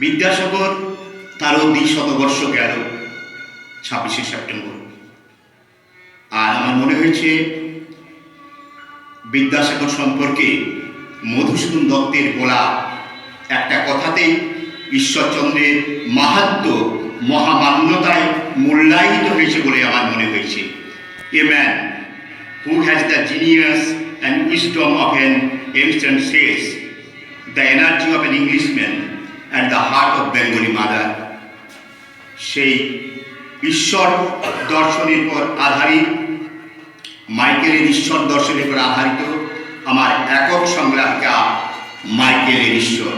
বিদ্যাসাগর তারও দ্বিশতবর্ষ গেল 26শে সেপ্টেম্বর। আর আমার মনে হয়েছে বিদ্যাসাগর সম্পর্কে মধুসূদন দত্তের বলা একটা কথাতেই ঈশ্বরচন্দ্রের মাহাত্ম্য মহামান্যতায় মূল্যায়িত হয়েছে বলে আমার মনে হয়েছে। A man who has the genius and wisdom of an ancient Sage, the energy of an Englishman and the heart of Bengali mother. সেই ঈশ্বর দর্শনের পর আধারিত, মাইকেলের ঈশ্বর দর্শনের পর আধারিত আমার একক সংগ্রামিকা মাইকেলের ঈশ্বর।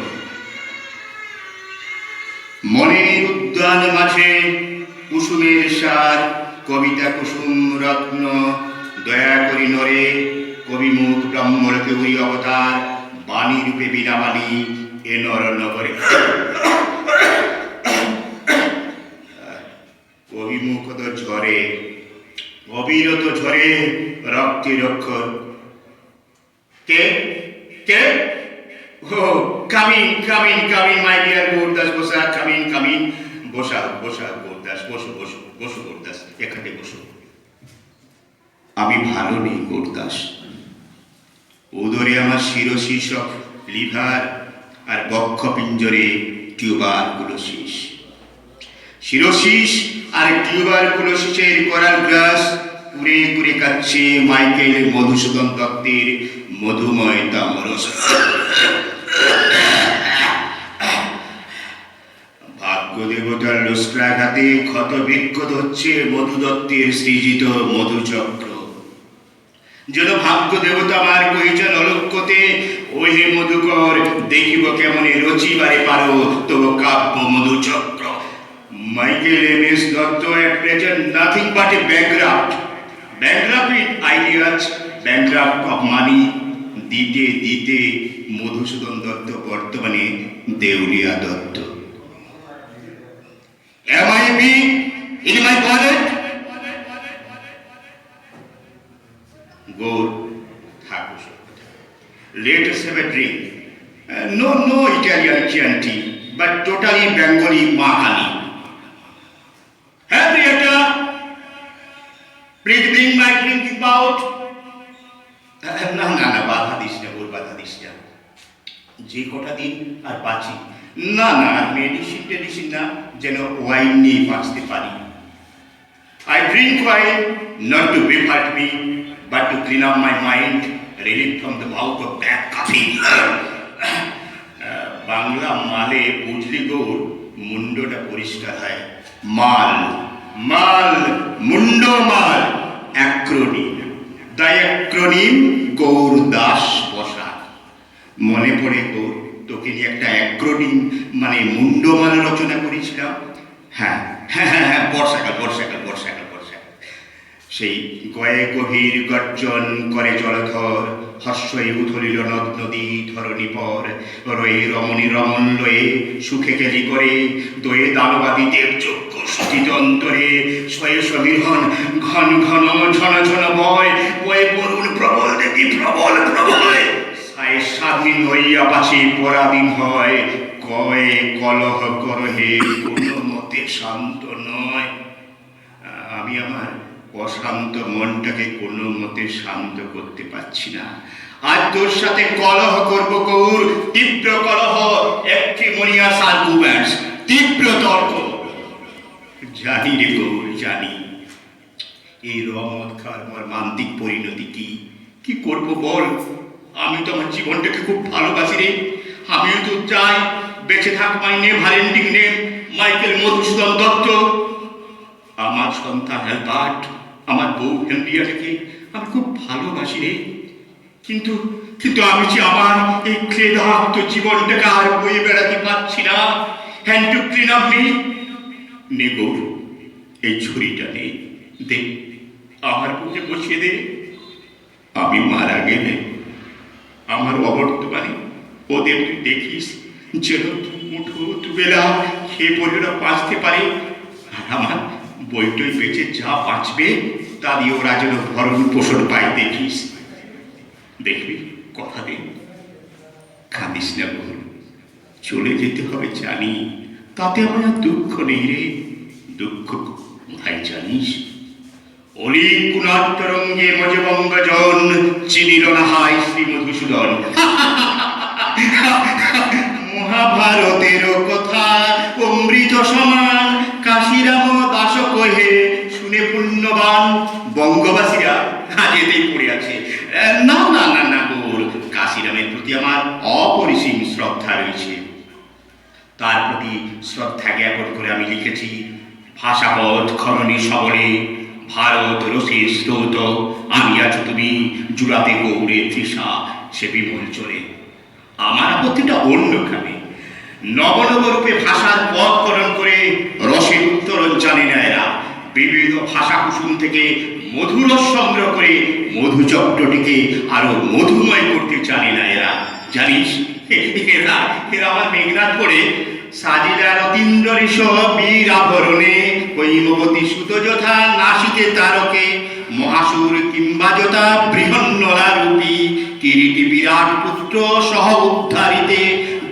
মনের উদ্যান মাঝে কুসুমের সার, কবিতা কুসুম রত্ন, দয়া করি নরে কবিমুখ ব্রহ্মলোকে উই অবতার, বাণী রূপে বিনা বাণী এ নর নগরে। কবিমুখ তো ঝরে, অবিরত ঝরে রক্তের অক্ষর। কে কে? Oh come in come in come in my dear Gourdas Basak, come in come in. বসা বসা গৌরদাস, বসো বসো বসো গৌরদাস, এখানে বসো। আমি ভালো নেই গৌরদাস, উদরে আমার শিরোশিস অফ লিভার আর বক্ষ পিঞ্জরে টিউবারকুলোসিস। শিরোশিস আর টিউবারকুলোসিসের করাল গ্রাস কুড়ে কুড়ে কাচ্ছে মাইকেল মধুসূদন দত্তের মধুময় তামরস। ভাগ্য দেবতার লস্করাঘাতে ক্ষত বিক্ষত হচ্ছে মধু দত্তের সৃজিত মধুচক্র। যেন ভাগ্য দেবতা আমার কইছেন অলক্ষ্যতে, ওহে মধুকর দেখিব কেমনে রচিবারে পারো তব কাব্য Madhuchakra. Michael M S Dutt at present nothing but a bankrupt with ideas, bankrupt of money। দিতে দিতে মধুসূদন দত্ত বর্তমানে দেউলিয়া Dutta. Am I being in my wallet? Gold, থাকো সব। Let us have a drink. No Italian Chianti, but totally Bengali Mahali. Henrietta, please bring my drinking bout. না না না, বাধা দিস না বল, বাধা দিস না। যে কটা দিন আর বাঁচি, না না মেডিসিন টেডিসিন না, যেন ওয়াইন নিয়ে বাঁচতে পারি। I drink wine not to befurt me, but to clean up my mind, relief from the mouth of bad coffee. Bangla মালে বুঝলি গৌর, মুন্ডটা পরিষ্কার হয়। মাল মাল মুন্ড মাল, অ্যাক্রোনিম, দ্য অ্যাক্রোনিম গৌরদাস বসা। মনে পড়ে গৌর, তোকে নিয়ে একটা অ্যাক্রোনিম মানে মুন্ডমাল রচনা করেছিলাম। হ্যাঁ হ্যাঁ হ্যাঁ হ্যাঁ, বর্ষাকাল বর্ষাকাল বর্ষাকাল বর্ষাকাল। সেই গয়ে গভীর গর্জন করে জলধর, হর্ষই উথলিল নদ নদী ধরণী পর। রয়ে রমণী রমণ লয়ে সুখে কেলি করে, দয়ে দানবাদীদের চক্ষু সুচিত অন্তরে। শয়ে সমীরণ ঘন ঘন ঝন ঝন বয়, বয়ে করুণ প্রবল দেবী প্রবল প্রবল। সায় স্বাধীন হইয়া পাশে পরাধীন হয়, কয়ে কলহ করহে কোনো মতে শান্ত নয়। আমি আমার অশান্ত মনটাকে কোনো মতে শান্ত করতে পারছি না। আজ তোর সাথে কলহ করব গৌর, তীব্র কলহ, অ্যাক্রিমোনিয়াস আর্গুমেন্টস, তীব্র তর্ক। জানি রে গৌর জানি, এই রমদ খার মর্মান্তিক পরিণতি কি। কি করবো বল? আমি তো আমার জীবনটাকে খুব ভালোবাসি রে। আমিও তো চাই বেঁচে থাক my never ending name Michael Madhusudan Dutt. আমার সন্তান অ্যালবার্ট, আমার বউ হেনরিয়েটাকে আমি খুব ভালোবাসি রে। কিন্তু কিন্তু আমি যে আমার এই ক্লেদাক্ত জীবনটাকে আর বয়ে বেড়াতে পারছি না। Hand to clean up me. নে গৌর, এই ছুরিটা নে, দে আমার বুকে বসিয়ে দে। আমি মারা গেলে আমার অবর্তমানে ওদের তুই দেখিস, যেন মুঠো দুবেলা খেয়ে পড়ে ওরা বাঁচতে পারে। আর আমার বইটই বেঁচে যা বাঁচবে তা দিয়ে ওরা যেন ভরণ পোষণ পায় দেখিস। দেখবি, কথা দিন, কাঁদিস না বল, চলে যেতে হবে জানি, তাতে আমার আর দুঃখ নেই রে। দুঃখ ভাই জানিস, অলি কুণাত্তরঙ্গে মজবঙ্গজন চিনিল না হায় শ্রী মধুসূদন। মহাভারতের কথা অমৃত সমান, কাশিরাম দাস কহে শুনে পুণ্যবান। বঙ্গবাসীরা যেতেই পড়ে আছে। না না না না গৌর, কাশিরামের প্রতি আমার অপরিসীম শ্রদ্ধা রয়েছে। তার প্রতি শ্রদ্ধা জ্ঞাপন করে আমি লিখেছি ভাষাপথ খননে সবলে ভারত রসের স্রোত, আমি আছো তুমি জুড়াতে গৌড়ের তৃষা সে বিমল চলে। আমার আপত্তিটা অন্যখানে। নবনবরূপে ভাষার পথকরণ করে রসের উত্তরণ জানে না এরা। বিবিধ ভাষা কুসুম থেকে মধুরস সংগ্রহ করে মধুচক্রটিকে আরো মধুময় করতে জানে না এরা। জানিস, এরা এরা আমার মেঘনাথ পড়ে সাজিলা রতীন্দ্র ঋষ বীর আভরণে কৈমবতী সুত যথা নাসিকে তারকে মহাসুর কিংবা যথা বৃহন্নলা রূপী কিরীটি বিরাট পুত্র সহ উদ্ধারিতে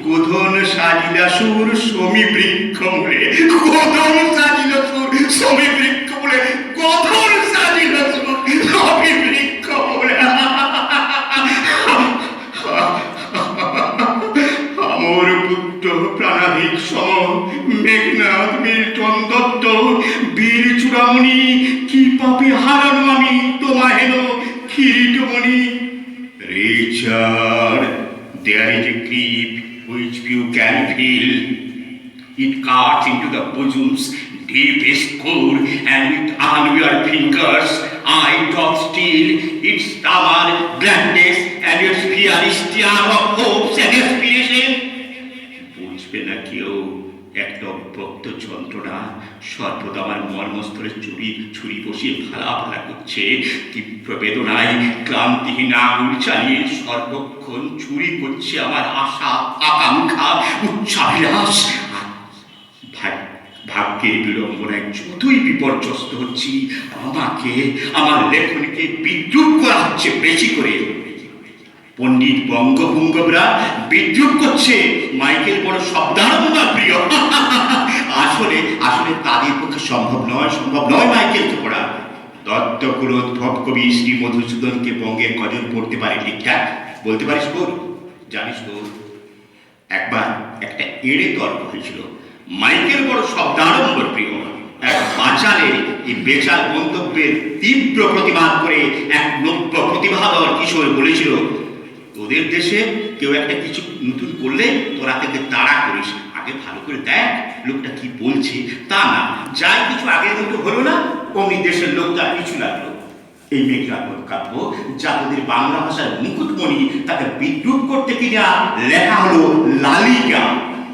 গোধন সাজিলা সুর সমী বৃক্ষ মূলে। গোধন সাজিলা সুর সমী বৃক্ষ মূলে, গোধন সাজিলা সুর সমী বৃক্ষ মূলে। আমর পুত্র প্রাণাধিক সম মেঘনাথ মিল্টন দত্ত বীর চূড়ামণি, কি পাপে হারানো আমি তোমা হেন কিরীটমণি। Richard, there is a grief which few can feel. It cuts into the bosom's deepest core, and with unwearied fingers I doth steal its stammer, gladness, and its fierce tear of hopes and aspiration. বুঝবে না কেউ একটা অব্যক্ত যন্ত্রণা সর্বদা আমার মর্মস্থলে ছুরি বসিয়ে ফালা ফালা করছে। তীব্র বেদনায় ক্লান্তিহীন আঙুল চালিয়ে সর্বক্ষণ চুরি করছে আমার আশা, আকাঙ্ক্ষা, উচ্চাভিলাষ। ভাগ্যের বিড়ম্বনায় যতই বিপর্যস্ত হচ্ছি, আমাকে আমার লেখনীকে বিদ্রুপ করা হচ্ছে বেশি করে। পণ্ডিত বঙ্গভঙ্গবরা বিদ্রুপ করছে মাইকেল বড় শব্দারম্ভ প্রিয়। আসলে আসলে তাদের পক্ষে সম্ভব নয় মাইকেলকে পড়া। দত্তকুলোদ্ভব কবি শ্রী মধুসূদনকে বঙ্গের গজল পড়তে পারে ঠিকঠাক, বলতে পারিস গৌর? জানিস গৌর, একবার একটা এড়ে তর্ক হয়েছিল। মাইকেল বড় শব্দারম্ভ প্রিয় এক বাচালের এই বেচাল মন্তব্যের তীব্র প্রতিবাদ করে এক নব্য প্রতিভাধর কিশোর বলেছিল, তোদের দেশে কেউ একটা কিছু নতুন করলে তোরা তাকে তাড়া করিস, আগে ভালো করে দেখ লোকটা কি বলছে। তা না, যাই কিছু আগের মতো হলো না, অমনি দেশের লোক তার পিছু লাগলো। এই মেঘনাথ কাব্য যা তোদের বাংলা ভাষার মুকুটমণি, তাকে বিদ্রুপ করতে কিনা লেখা হলো লালিকা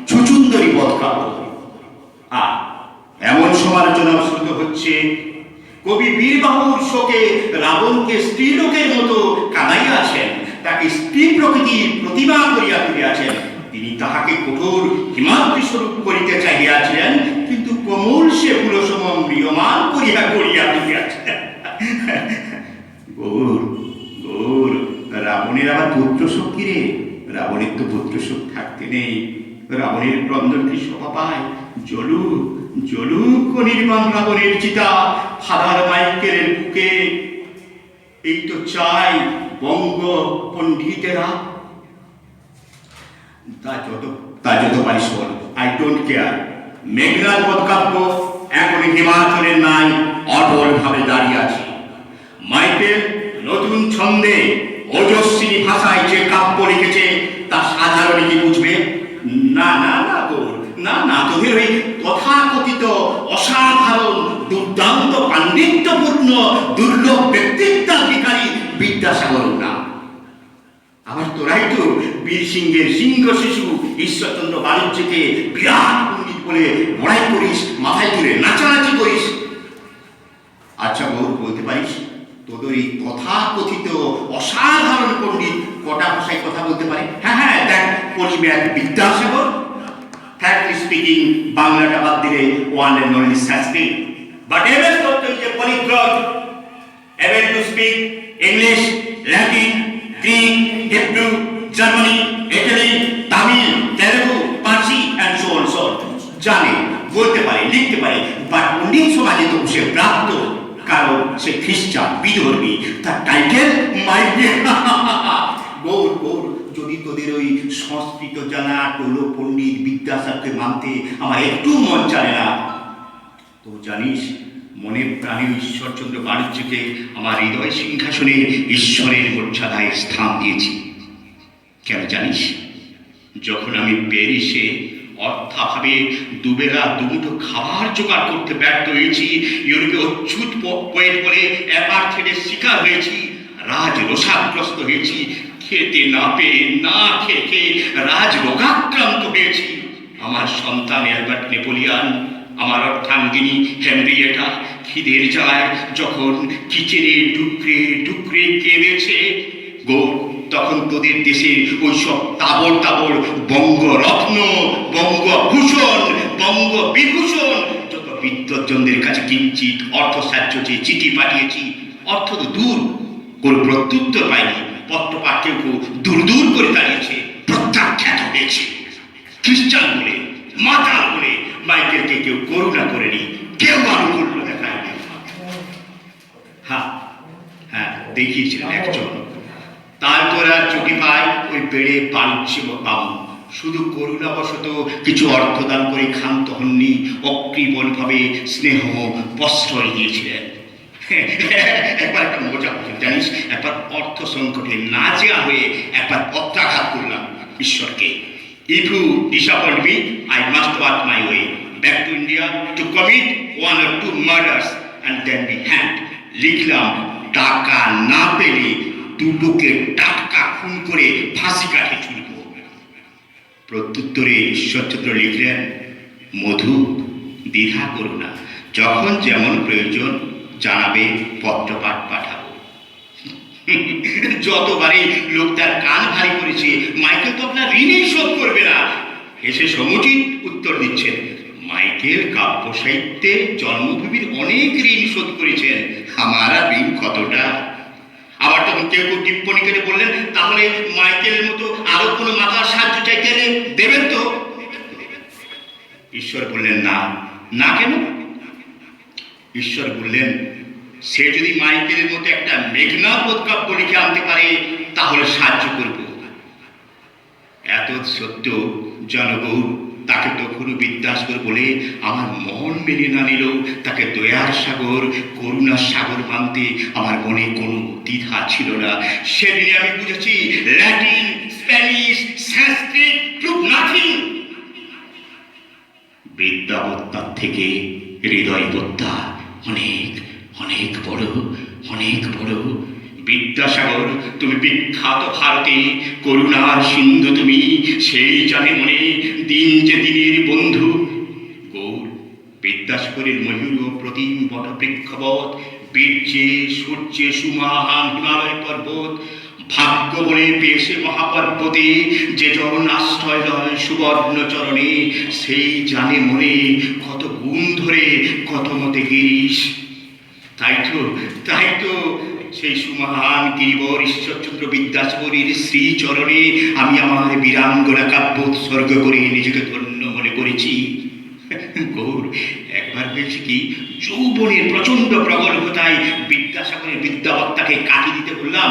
ছুচুন্দরী বধ কাব্য। আর এমন সমালোচনা শ্রুত হচ্ছে কবি বীরবাহুর শোকে রাবণকে স্ত্রীলোকের মতো কাঁদাইয়াছেন, তাকে স্ত্রী প্রকৃতির প্রতিমা করিয়া তুলিয়াছেন। তিনি তাহাকে কঠোর হিমাদ্রি স্বরূপ করিতে চাহিয়াছিলেন, কিন্তু কোমল সে ফুলসম ম্রিয়মান করিয়া তুলিয়াছেন। গৌর, রাবণের আবার পুত্র শোক কি রে? রাবণের তো পুত্র শোক থাকতে নেই। রাবণের ক্রন্দন কি শোভা পায়? জলুক নির্মাণ রাবণের চিতা ফাদার মাইকেলের বুকে। এই তো চাই বঙ্গ পণ্ডিতেরা। তা যত পারিস বল, আই ডোন্ট কেয়ার। মেঘনাথ বধ কাব্য এখন হিমাচলের নাই অটল ভাবে দাঁড়িয়ে আছে। মাইকেল নতুন ছন্দে ওজস্বিনী ভাষায় যে কাব্য লিখেছে তা সাধারণ কি বুঝবে? না না না গৌর, না না, তোদের ওই তথাকথিত অসাধারণ দুর্দান্ত পাণ্ডিত্যপূর্ণ দুর্লভ ব্যক্তিত্বাধিকারী বিদ্যাসাগর না। আবার তোরাই তো বীর সিংহের সিংহ শিশু ঈশ্বরচন্দ্র বাণিজ্যকে বিরাট পণ্ডিত বলে বড়াই করিস, মাথায় তুলে নাচানাচি করিস। আচ্ছা গৌর, বলতে পারিস তোদের এই তথাকথিত অসাধারণ পণ্ডিত কটা ভাষায় কথা বলতে পারে? হ্যাঁ, দেখ পলিম্যাথ বিদ্যাসাগর। Frankly speaking, বাংলাটা বাদ দিলে one and only Sanskrit. But MS Dotto is a polyglot, able to speak English, Latin, Greek, Hebrew, German, Italy, Tamil, Telugu, সন্ন্যাসী অ্যান্ড সো অন সো জানে, বলতে পারে, লিখতে পারে, বাট পণ্ডিত সমাজে তো সে প্রাপ্ত, কারণ সে খ্রিস্টান বিধর্মী, তার টাইটেল মাইকে। গৌর গৌর, যদি তোদের ওই সংস্কৃত জানা টোলো পণ্ডিত বিদ্যাসাগরকে মানতে আমার একটু মন চায় না। তো জানিস, মনে প্রাণে ঈশ্বরচন্দ্র বাণিজ্যকে আমার হৃদয় সিংহাসনে ঈশ্বরের মর্যাদায় স্থান দিয়েছি। কেন জানিস? যখন আমি প্যারিসে অর্থাভাবে দুবেলা দুমুঠো খাবার জোগাড় করতে ব্যর্থ হয়েছি, ইউরোপে অচ্যুত পোয়েট বলে অ্যাপার্থেডের শিকার হয়েছি, রাজ রোষাগ্রস্ত হয়েছি, খেতে না পেয়ে, না খেয়ে খেয়ে রাজ রোগাক্রান্ত হয়েছি, আমার সন্তান অ্যালবার্ট নেপোলিয়ান, আমার অর্ধাঙ্গিনী হেনরিয়েটা খিদের জ্বালায় যখন কিচেনে ডুকরে ডুকরে কেঁদেছে, গৌর, তখন তোদের দেশে ওই সব তাবড় তাবড় বঙ্গরত্ন, বঙ্গভূষণ, বঙ্গ বিভূষণ যত বিদ্বজ্জনদের কাছে কিঞ্চিত অর্থ সাহায্য চেয়ে চিঠি পাঠিয়েছি, অর্থ তো দূর, কোন প্রত্যুত্তর পাইনি, পত্রপাঠ কেউ কেউ দূর দূর করে দাঁড়িয়েছে, প্রত্যাখ্যাত হয়েছে। খ্রিস্টান বলে, মাতাল বলে মাইকেলকে কেউ করুণা করেনি, কেউ আনুকূল্য দেখায়নি। হ্যাঁ হ্যাঁ, দেখিয়েছিলেন একজন, তারপর আর চোখে পায় ওই বেড়ে বাণিজ্য বাবু, শুধু করুণাবশত কিছু অর্থদান করে ক্ষান্ত হননি, অকৃপণভাবে স্নেহ প্রশ্রয় দিয়েছিলেন। একবার একটা মজা হয়েছিল জানিস, একবার অর্থ সংকটে নাজেয়া হয়ে একবার প্রত্যাঘাত করলাম ঈশ্বরকে। If you disappoint me, I must work my way back to India to commit 1 or 2 murders and then be hanged. লিখলাম, টাকা না পেলে দুটোকে টাটকা খুন করে ফাঁসি কাঠে ঝুলব। প্রত্যুত্তরে ঈশ্বরচন্দ্র লিখলেন, মধু, দ্বিধা করো না, যখন যেমন প্রয়োজন জানাবে, পত্রপাঠ পাঠাবো। যতবারই লোক তার কান ভারী করেছে, মাইকেল তো আপনার ঋণই শোধ করবে না, এসে সমুচিত উত্তর দিচ্ছেন, মাইকেল কাব্য সাহিত্যে জন্মভূমির অনেক ঋণ শোধ করেছেন, আমার আর ঋণ কতটা। আবার তখন কেউ কেউ টিপ্পণী করে বললেন, তাহলে মাইকেলের মতো আরো কোনো মাথার সাহায্য চাইতে এলে দেবেন তো? ঈশ্বর বললেন, না। না কেন? ঈশ্বর বললেন, সে যদি মাইকেলের মতো একটা মেঘনা কাব্য লিখে আনতে পারে তাহলে সাহায্য করব। এত সত্য জনগৌর, তাকে তখনও বিদ্যাসাগর বলে আমার মন মেনে না নিলেও তাকে দয়ার সাগর, করুণার সাগর মানতে আমার মনে কোনো দ্বিধা ছিল না। সেদিনে আমি বুঝেছি, ল্যাটিন, স্প্যানিশ, সংস্কৃত প্রুভ নাথিং। বিদ্যাবত্তার থেকে হৃদয়বত্তা অনেক অনেক বড়, অনেক বড়। বিদ্যাসাগর, তুমি বিখ্যাত ভারতে, করুণার সিন্ধু তুমি, সেই জানে মনে দিন যে দিনের বন্ধু। গৌর, বিদ্যাসাগরের ময়ূর প্রতিম বটবৃক্ষবৎ, বীর্যে সূর্যে সুমহান হিমালয় পর্বত, ভাগ্য বলে পেয়েছে মহাপর্বতে, যে জন আশ্রয় লয় সুবর্ণ চরণে, সেই জানে মনে কত গুণ ধরে কত মতে গিরিশ। তাই তো সেই সুমহান গিরিবর ঈশ্বরচন্দ্র বিদ্যাসাগরের শ্রীচরণে আমি আমার বীরাঙ্গনা কাব্য উৎসর্গ করে নিজেকে ধন্য মনে করেছি। গৌর, একবার হয়েছে কি, যৌবনের প্রচন্ড প্রগল্ভতায় বিদ্যাসাগরের বিদ্যাবত্তাকে কাটিয়ে দিতে বললাম,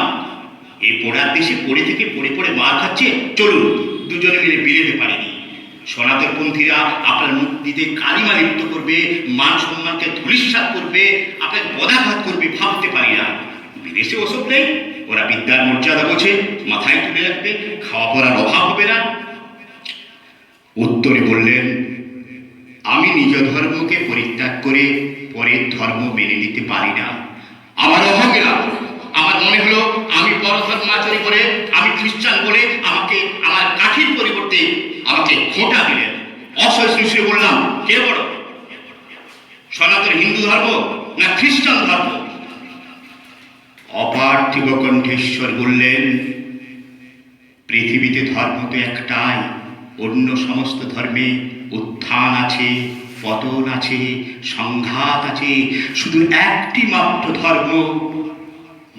এই পড়ার দেশে পড়ে থেকে পড়ে পড়ে মার খাচ্ছে, চলুন দুজনে মিলে বিলেতে পারিনি। সনাতনপন্থীরা আপনার মুখ দিতে কালিমা লিপ্ত করবে, মান সম্মানকে ধূলিসাৎ করবে, আপনাকে পদাঘাত করবে, ভাবতে পারি না। বিদেশে ওসব নেই, ওরা বিদ্যার মর্যাদা বোঝে, মাথায় তুলে রাখবে, খাওয়া পড়ার অভাব হবে না। উত্তরে বললেন, আমি নিজ ধর্মকে পরিত্যাগ করে পরের ধর্ম মেনে নিতে পারি না। আমার অহংকার, আমার মনে হলো আমি পরধর্মাচরী করে, আমি খ্রিস্টান বলে আমাকে আমার কাঠির পরিবর্তে আমাকে খোঁটা দিলেন। অসহিষ্ণু বললাম, কে বড়, সনাতন হিন্দু ধর্ম না খ্রিস্টান ধর্ম? অপার্থিব কণ্ঠেশ্বর বললেন, পৃথিবীতে ধর্ম তো একটাই, অন্য সমস্ত ধর্মে উত্থান আছে, পতন আছে, সংঘাত আছে, শুধু একটি মাত্র ধর্ম,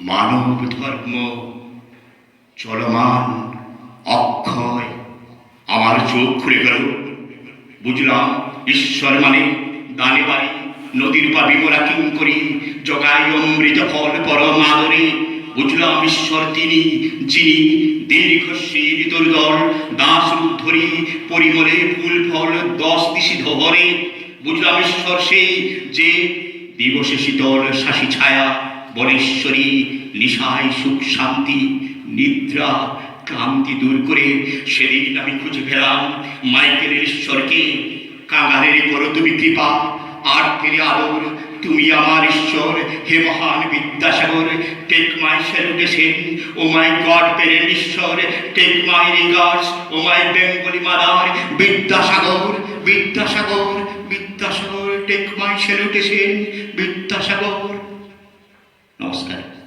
মানব ধর্ম, চলমান, অক্ষয়। আমার চোখ খুলে গেল, বুঝলাম ঈশ্বর মানে দানে বাড়ি, নদীর পা বিমলা কিং করি, জগাই অমৃত ফল পরম আদরে। বুঝলাম ঈশ্বর তিনি, যিনি দীর্ঘশীল দুর্দল দাস রূপধরি, পরিমলে ফুল ফল 10 দিশি ধরে। বুঝলাম ঈশ্বর সেই যে দিবসে শীতল শাসী ছায়া, বলেশ্বরী নিশায় সুখ শান্তি নিদ্রা ক্লান্তি দূর করে। সেদিন আমি খুঁজে পেলাম মাইকেলের ঈশ্বরকে। কাঙালের করো তুমি কৃপা, আর তেরে আদর, তুমি আমার ঈশ্বর হে মহান Vidyasagar. Take my salutation O my god parent Ishwar, take my regards O my Bengali mother Vidyasagar. Vidyasagar Vidyasagar, take my salutation Vidyasagar. নমস্কার।